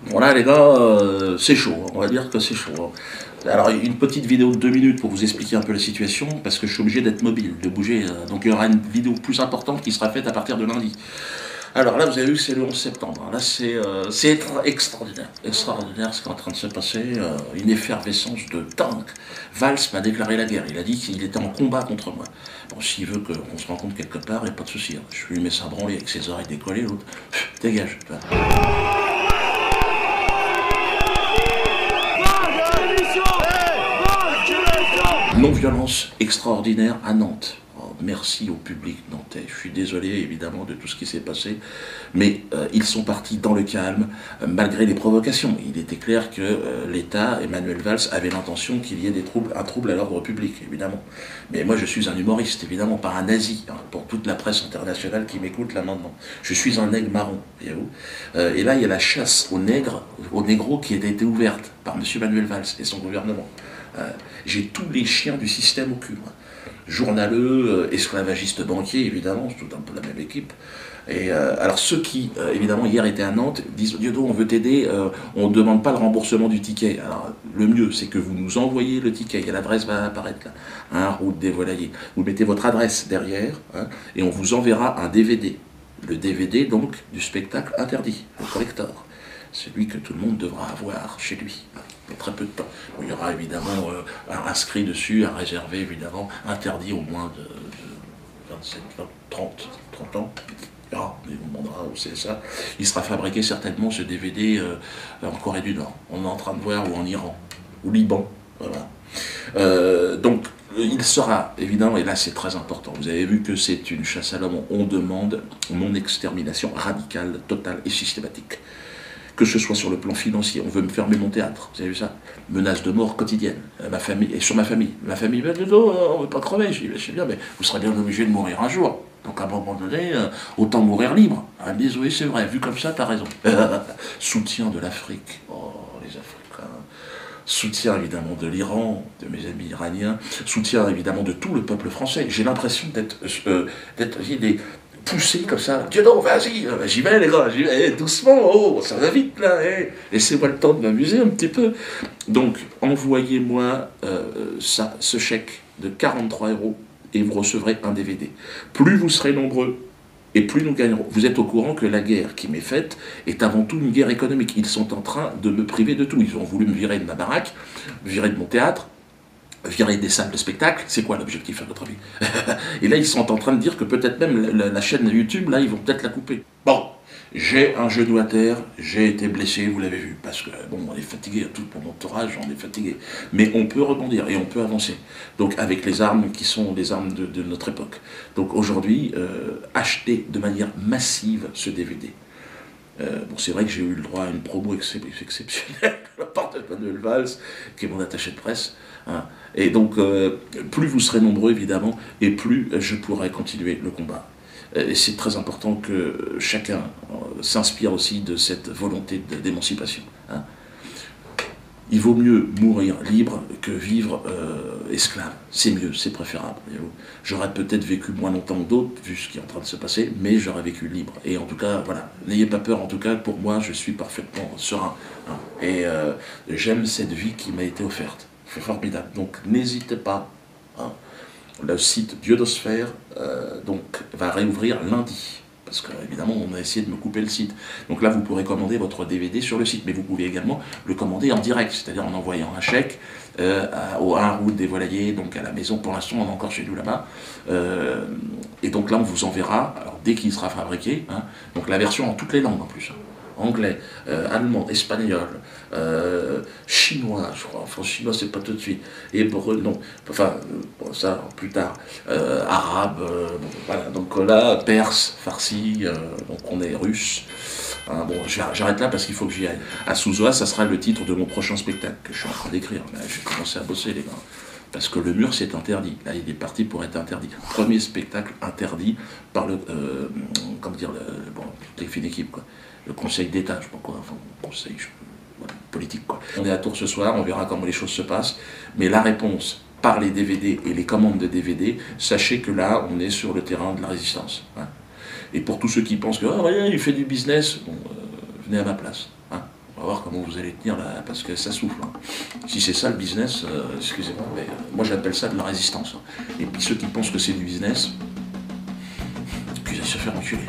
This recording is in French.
Bon là les gars, c'est chaud, hein. On va dire que c'est chaud, hein. Alors une petite vidéo de 2 minutes pour vous expliquer un peu la situation, parce que je suis obligé d'être mobile, de bouger, donc il y aura une vidéo plus importante qui sera faite à partir de lundi. Alors là vous avez vu que c'est le 11 septembre, là c'est extraordinaire, extraordinaire ce qui est en train de se passer, une effervescence de dingue. Valls m'a déclaré la guerre, il a dit qu'il était en combat contre moi. Bon, s'il veut qu'on se rencontre quelque part, il n'y a pas de souci, hein. Je lui mets ça branler avec ses oreilles décollées, l'autre, dégage. Tu vois. Non-violence extraordinaire à Nantes. Oh, merci au public nantais. Je suis désolé évidemment de tout ce qui s'est passé, mais ils sont partis dans le calme, malgré les provocations. Il était clair que l'État, Emmanuel Valls, avait l'intention qu'il y ait un trouble à l'ordre public, évidemment. Mais moi je suis un humoriste, évidemment, pas un nazi, hein, pour toute la presse internationale qui m'écoute là maintenant. Je suis un nègre marron, voyez-vous. Et là il y a la chasse aux nègres, aux négros qui a été ouverte par M. Manuel Valls et son gouvernement. J'ai tous les chiens du système au cul, moi. Journaleux, esclavagistes banquiers, évidemment, c'est tout un peu la même équipe. Et alors ceux qui, évidemment, hier étaient à Nantes, disent « Diodo, on veut t'aider, on ne demande pas le remboursement du ticket ». Alors le mieux, c'est que vous nous envoyez le ticket, et l'adresse va apparaître là, hein, route des Volaillers. Vous mettez votre adresse derrière, hein, et on vous enverra un DVD. Le DVD, donc, du spectacle interdit, le collector. Celui que tout le monde devra avoir chez lui, pour très peu de temps. Bon, il y aura évidemment inscrit dessus, à réserver évidemment, interdit au moins de 27, 20, 30 ans. Ah, on vous demandera où c'est ça. Il sera fabriqué certainement ce DVD en Corée du Nord. On est en train de voir, ou en Iran, ou Liban. Voilà. Donc, il sera, évidemment, et là c'est très important, vous avez vu que c'est une chasse à l'homme, on demande mon extermination radicale, totale et systématique. Que ce soit sur le plan financier, on veut me fermer mon théâtre, vous avez vu ça? Menace de mort quotidienne, ma famille, et sur ma famille. Ma famille, ben, on ne veut pas crever, je sais bien, mais vous serez bien obligé de mourir un jour. Donc à un moment donné, autant mourir libre. Ah, mais oui, c'est vrai, vu comme ça, t'as raison. Soutien de l'Afrique, oh les Africains. Soutien évidemment de l'Iran, de mes amis iraniens, soutien évidemment de tout le peuple français. J'ai l'impression d'être poussé comme ça. Diodo, vas-y, j'y vais les gars, j'y vais, doucement, oh, ça va vite là, laissez-moi le temps de m'amuser un petit peu. Donc, envoyez-moi ce chèque de 43 € et vous recevrez un DVD. Plus vous serez nombreux, et plus nous gagnerons. Vous êtes au courant que la guerre qui m'est faite est avant tout une guerre économique. Ils sont en train de me priver de tout. Ils ont voulu me virer de ma baraque, virer de mon théâtre, virer des salles de spectacle. C'est quoi l'objectif à votre avis? Et là, ils sont en train de dire que peut-être même la chaîne YouTube, là, ils vont peut-être la couper. Bon, j'ai un genou à terre, j'ai été blessé, vous l'avez vu, parce que, bon, on est fatigué, tout mon entourage, on est fatigué. Mais on peut rebondir et on peut avancer. Donc, avec les armes qui sont les armes de notre époque. Donc, aujourd'hui, achetez de manière massive ce DVD. Bon, c'est vrai que j'ai eu le droit à une promo exceptionnelle de la part de Manuel Valls, qui est mon attaché de presse. Hein. Et donc, plus vous serez nombreux, évidemment, et plus je pourrai continuer le combat. Et c'est très important que chacun s'inspire aussi de cette volonté d'émancipation. Hein. Il vaut mieux mourir libre que vivre esclave. C'est mieux, c'est préférable. J'aurais peut-être vécu moins longtemps que d'autres, vu ce qui est en train de se passer, mais j'aurais vécu libre. Et en tout cas, voilà, n'ayez pas peur, en tout cas, pour moi, je suis parfaitement serein. Hein. Et j'aime cette vie qui m'a été offerte. C'est formidable. Donc, n'hésitez pas. Hein. Le site Diodosphère donc, va réouvrir lundi. Parce qu'évidemment, on a essayé de me couper le site. Donc là, vous pourrez commander votre DVD sur le site, mais vous pouvez également le commander en direct, c'est-à-dire en envoyant un chèque au 1 route des Volaillers, donc à la maison. Pour l'instant, on est encore chez nous là-bas. Et donc là, on vous enverra, alors, dès qu'il sera fabriqué, hein, donc la version en toutes les langues en plus. Hein. Anglais, allemand, espagnol, chinois, je crois, enfin chinois c'est pas tout de suite, hébreu, non, enfin, bon, ça plus tard, arabe, bon, voilà, donc là, perse, farsi, donc on est russe, hein, bon, j'arrête là parce qu'il faut que j'y aille. À Souzoa, ça sera le titre de mon prochain spectacle que je suis en train d'écrire, j'ai commencé à bosser les gars. Parce que le mur c'est interdit, là il est parti pour être interdit. Premier spectacle interdit par le, comment dire, bon, les fines équipes quoi. Le Conseil d'État, je sais pas quoi, enfin, conseil voilà, politique quoi. On est à Tours ce soir, on verra comment les choses se passent, mais la réponse par les DVD et les commandes de DVD, sachez que là, on est sur le terrain de la résistance. Hein. Et pour tous ceux qui pensent que, oh, rien, il fait du business, bon, venez à ma place. Hein. voir comment vous allez tenir là, parce que ça souffle. Hein. Si c'est ça le business, excusez-moi, mais moi j'appelle ça de la résistance. Hein. Et puis ceux qui pensent que c'est du business, puis ils se faire enculer.